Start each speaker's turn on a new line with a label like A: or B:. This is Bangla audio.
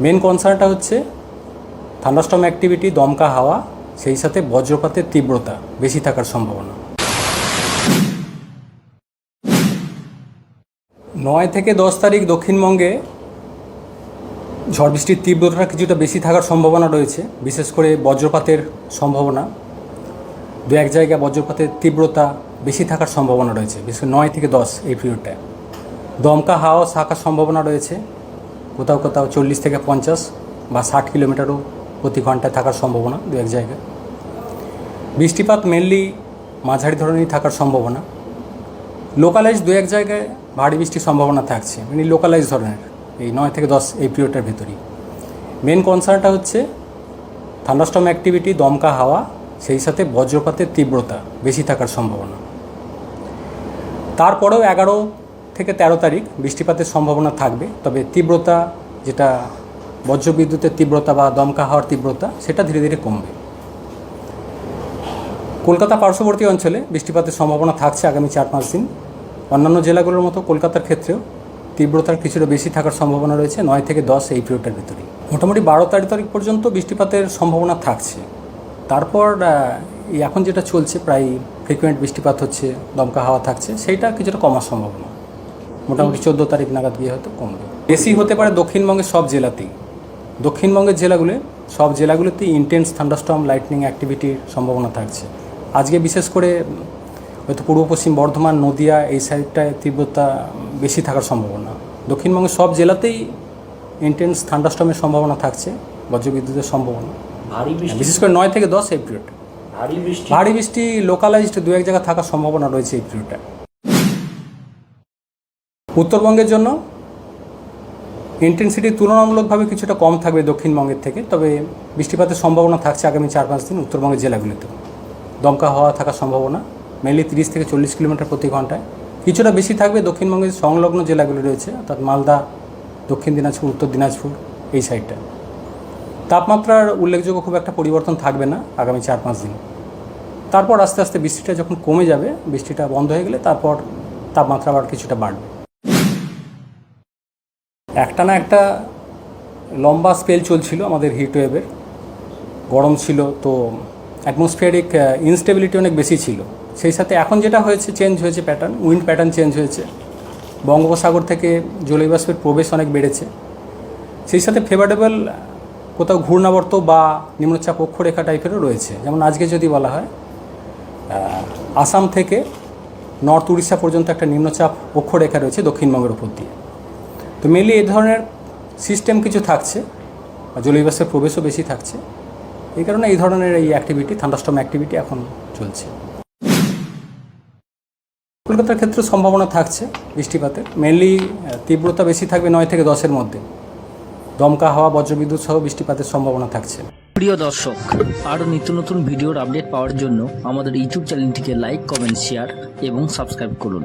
A: মেন কনসার্নটা হচ্ছে থান্ডারস্টর্ম অ্যাক্টিভিটি, দমকা হাওয়া, সেই সাথে বজ্রপাতের তীব্রতা বেশি থাকার সম্ভাবনা। 9 থেকে 10 তারিখ দক্ষিণবঙ্গে ঝড় বৃষ্টির তীব্রতা কিছুটা বেশি থাকার সম্ভাবনা রয়েছে, বিশেষ করে বজ্রপাতের সম্ভাবনা। দু এক জায়গায় বজ্রপাতের তীব্রতা বেশি থাকার সম্ভাবনা রয়েছে, বিশেষ করে 9 থেকে 10 এই পিরিয়ডটায়। দমকা হাওয়া থাকার সম্ভাবনা রয়েছে, কোথাও কোথাও 40 থেকে 50 বা 60 কিলোমিটারও প্রতি ঘন্টায় থাকার সম্ভাবনা দু এক জায়গায়। বৃষ্টিপাত মেনলি মাঝারি ধরনেরই থাকার সম্ভাবনা। লোকালাইজ দু এক জায়গায় ভারী বৃষ্টির সম্ভাবনা থাকছে, মানে লোকালাইজ ধরনের এই 9 থেকে 10 এই পিরিয়ডটার ভেতরেই। মেন কনসার্নটা হচ্ছে থান্ডারস্টর্ম অ্যাক্টিভিটি, দমকা হাওয়া, সেই সাথে বজ্রপাতের তীব্রতা বেশি থাকার সম্ভাবনা। তারপরেও 11 থেকে 13 তারিখ বৃষ্টিপাতের সম্ভাবনা থাকবে, তবে তীব্রতা, যেটা বজ্রবিদ্যুতের তীব্রতা বা দমকা হাওয়ার তীব্রতা, সেটা ধীরে ধীরে কমবে। কলকাতা পার্শ্ববর্তী অঞ্চলে বৃষ্টিপাতের সম্ভাবনা থাকছে আগামী 4-5 দিন। অন্যান্য জেলাগুলোর মতো কলকাতার ক্ষেত্রেও তীব্রতার কিছুটা বেশি থাকার সম্ভাবনা রয়েছে 9 থেকে 10 এই পিরিয়ডের ভিতরেই। মোটামুটি 12 তারিখ পর্যন্ত বৃষ্টিপাতের সম্ভাবনা থাকছে। তারপর এখন যেটা চলছে, প্রায় ফ্রিকুয়েন্ট বৃষ্টিপাত হচ্ছে, দমকা হাওয়া থাকছে, সেইটা কিছুটা কমার সম্ভাবনা। মোটামুটি 14 তারিখ নাগাদ গিয়ে হয়তো কমবে। বেশি হতে পারে দক্ষিণবঙ্গের সব জেলাতেই। দক্ষিণবঙ্গের সব জেলাগুলোতেই ইন্টেন্স থান্ডারস্টর্ম লাইটনিং অ্যাক্টিভিটির সম্ভাবনা থাকছে। আজকে বিশেষ করে হয়তো পূর্ব পশ্চিম বর্ধমান, নদিয়া এই সাইডটায় তীব্রতা বেশি থাকার সম্ভাবনা। দক্ষিণবঙ্গের সব জেলাতেই ইন্টেন্স থান্ডারস্টর্মের সম্ভাবনা থাকছে, বজ্রবিদ্যুতের সম্ভাবনা, বিশেষ করে 9 থেকে 10 এই পিরিয়ড। ভারী বৃষ্টি লোকালাইজড দু এক জায়গায় থাকার সম্ভাবনা রয়েছে এই পিরিয়ডটা। উত্তরবঙ্গের জন্য ইন্টেন্সিটি তুলনামূলকভাবে কিছুটা কম থাকবে দক্ষিণবঙ্গের থেকে, তবে বৃষ্টিপাতের সম্ভাবনা থাকছে আগামী 4-5 দিন উত্তরবঙ্গের জেলাগুলিতে। দমকা হাওয়া থাকার সম্ভাবনা মেনলি 30 থেকে 40 কিলোমিটার প্রতি ঘন্টায়। কিছুটা বেশি থাকবে দক্ষিণবঙ্গের সংলগ্ন জেলাগুলি রয়েছে, অর্থাৎ মালদা, দক্ষিণ দিনাজপুর, উত্তর দিনাজপুর এই সাইডটা। তাপমাত্রার উল্লেখযোগ্য খুব একটা পরিবর্তন থাকবে না আগামী 4-5 দিন। তারপর আস্তে আস্তে বৃষ্টিটা যখন কমে যাবে, বৃষ্টিটা বন্ধ হয়ে গেলে তারপর তাপমাত্রা আবার কিছুটা বাড়বে। একটানা একটা লম্বা স্পেল চলছিল আমাদের হিটওয়েভের, গরম ছিল, তো অ্যাটমসফিয়ারিক ইনস্টেবিলিটি অনেক বেশি ছিল। সেই সাথে এখন যেটা হয়েছে, চেঞ্জ হয়েছে প্যাটার্ন, উইন্ড প্যাটার্ন চেঞ্জ হয়েছে। বঙ্গোপসাগর থেকে জলীয়বাষ্পের প্রবেশ অনেক বেড়েছে। সেই সাথে ফেভারেবল কোথাও ঘূর্ণাবর্ত বা নিম্নচাপ অক্ষরেখা টাইপেরও রয়েছে। যেমন আজকে যদি বলা হয়, আসাম থেকে নর্থ উড়িষ্যা পর্যন্ত একটা নিম্নচাপ অক্ষরেখা রয়েছে দক্ষিণবঙ্গের উপর দিয়ে। তো মেনলি এই ধরনের সিস্টেম কিছু থাকছে, জলীয়বাষ্পের প্রবেশও বেশি থাকছে। এই কারণে এই ধরনের এই অ্যাক্টিভিটি, থান্ডারস্টর্ম অ্যাক্টিভিটি এখন চলছে। কলকাতার ক্ষেত্রে সম্ভাবনা থাকছে বৃষ্টিপাতের, মেনলি তীব্রতা বেশি থাকবে 9 থেকে 10-এর মধ্যে। দমকা হাওয়া, বজ্রবিদ্যুৎ সহ বৃষ্টিপাতের সম্ভাবনা থাকছে।
B: প্রিয় দর্শক, আরও নিত্য নতুন ভিডিওর আপডেট পাওয়ার জন্য আমাদের ইউটিউব চ্যানেলটিকে লাইক, কমেন্ট, শেয়ার এবং সাবস্ক্রাইব করুন।